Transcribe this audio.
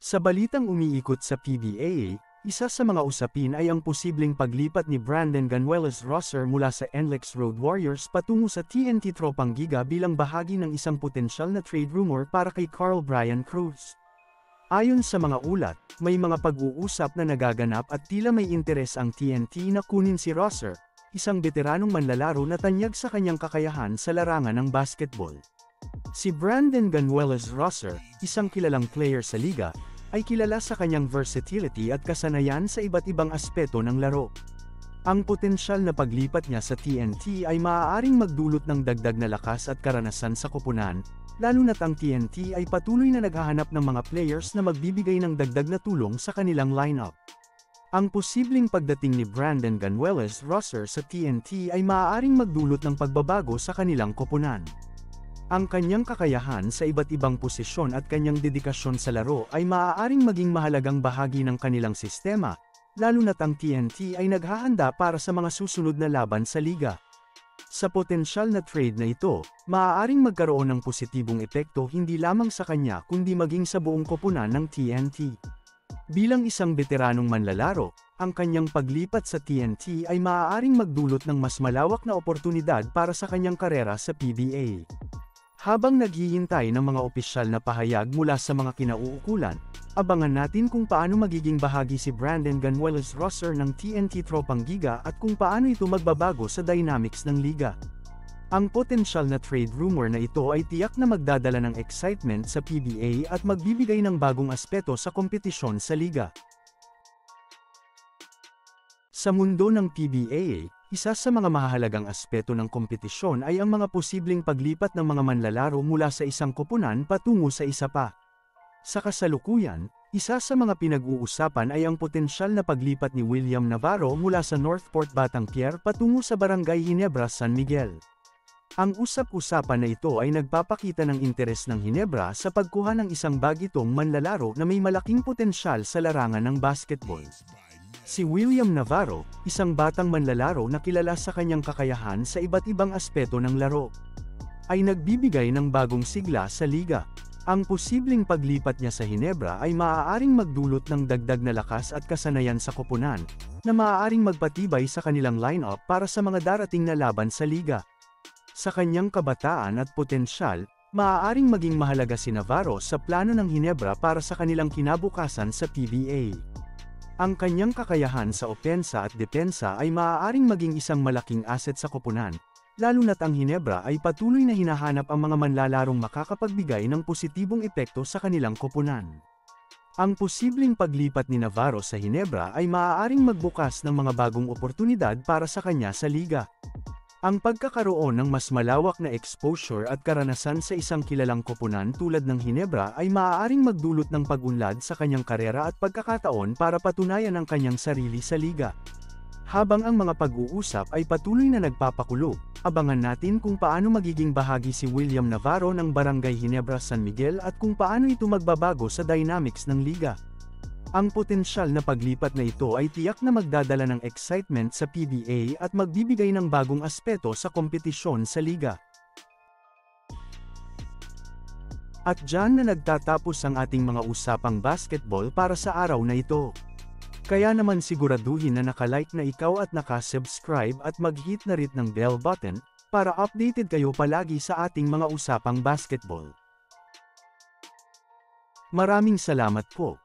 Sa balitang umiikot sa PBA, isa sa mga usapin ay ang posibleng paglipat ni Brandon Ganuelos-Rosser mula sa NLEX Road Warriors patungo sa TNT Tropang Giga bilang bahagi ng isang potensyal na trade rumor para kay Carl Brian Cruz. Ayon sa mga ulat, may mga pag-uusap na nagaganap at tila may interes ang TNT na kunin si Rosser, isang veteranong manlalaro na tanyag sa kanyang kakayahan sa larangan ng basketball. Si Brandon Ganuelos-Rosser, isang kilalang player sa liga, ay kilala sa kanyang versatility at kasanayan sa iba't ibang aspeto ng laro. Ang potensyal na paglipat niya sa TNT ay maaaring magdulot ng dagdag na lakas at karanasan sa koponan, lalo na't ang TNT ay patuloy na naghahanap ng mga players na magbibigay ng dagdag na tulong sa kanilang lineup. Ang posibleng pagdating ni Brandon Ganuelos-Rosser sa TNT ay maaaring magdulot ng pagbabago sa kanilang koponan. Ang kanyang kakayahan sa iba't ibang posisyon at kanyang dedikasyon sa laro ay maaaring maging mahalagang bahagi ng kanilang sistema, lalo na't ang TNT ay naghahanda para sa mga susunod na laban sa liga. Sa potensyal na trade na ito, maaaring magkaroon ng positibong epekto hindi lamang sa kanya kundi maging sa buong koponan ng TNT. Bilang isang veteranong manlalaro, ang kanyang paglipat sa TNT ay maaaring magdulot ng mas malawak na oportunidad para sa kanyang karera sa PBA. Habang naghihintay ng mga opisyal na pahayag mula sa mga kinauukulan, abangan natin kung paano magiging bahagi si Brandon Ganuelos-Rosser ng TNT Tropang Giga at kung paano ito magbabago sa dynamics ng liga. Ang potensyal na trade rumor na ito ay tiyak na magdadala ng excitement sa PBA at magbibigay ng bagong aspeto sa kompetisyon sa liga. Sa mundo ng PBA, isa sa mga mahahalagang aspeto ng kompetisyon ay ang mga posibleng paglipat ng mga manlalaro mula sa isang koponan patungo sa isa pa. Sa kasalukuyan, isa sa mga pinag-uusapan ay ang potensyal na paglipat ni William Navarro mula sa Northport Batanquier patungo sa Barangay Ginebra, San Miguel. Ang usap-usapan na ito ay nagpapakita ng interes ng Ginebra sa pagkuha ng isang bagitong manlalaro na may malaking potensyal sa larangan ng basketball. Si William Navarro, isang batang manlalaro na kilala sa kanyang kakayahan sa iba't ibang aspeto ng laro, ay nagbibigay ng bagong sigla sa liga. Ang posibleng paglipat niya sa Ginebra ay maaaring magdulot ng dagdag na lakas at kasanayan sa koponan, na maaaring magpatibay sa kanilang lineup para sa mga darating na laban sa liga. Sa kanyang kabataan at potensyal, maaaring maging mahalaga si Navarro sa plano ng Ginebra para sa kanilang kinabukasan sa PBA. Ang kanyang kakayahan sa opensa at depensa ay maaaring maging isang malaking asset sa koponan, lalo na't ang Ginebra ay patuloy na hinahanap ang mga manlalarong makakapagbigay ng positibong epekto sa kanilang koponan. Ang posibleng paglipat ni Navarro sa Ginebra ay maaaring magbukas ng mga bagong oportunidad para sa kanya sa liga. Ang pagkakaroon ng mas malawak na exposure at karanasan sa isang kilalang koponan tulad ng Ginebra ay maaaring magdulot ng pag-unlad sa kanyang karera at pagkakataon para patunayan ang kanyang sarili sa liga. Habang ang mga pag-uusap ay patuloy na nagpapakulo, abangan natin kung paano magiging bahagi si William Navarro ng Barangay Ginebra, San Miguel at kung paano ito magbabago sa dynamics ng liga. Ang potensyal na paglipat na ito ay tiyak na magdadala ng excitement sa PBA at magbibigay ng bagong aspeto sa kompetisyon sa liga. At dyan na nagtatapos ang ating mga usapang basketball para sa araw na ito. Kaya naman siguraduhin na nakalike na ikaw at nakasubscribe at mag-hit na rin ng bell button para updated kayo palagi sa ating mga usapang basketball. Maraming salamat po.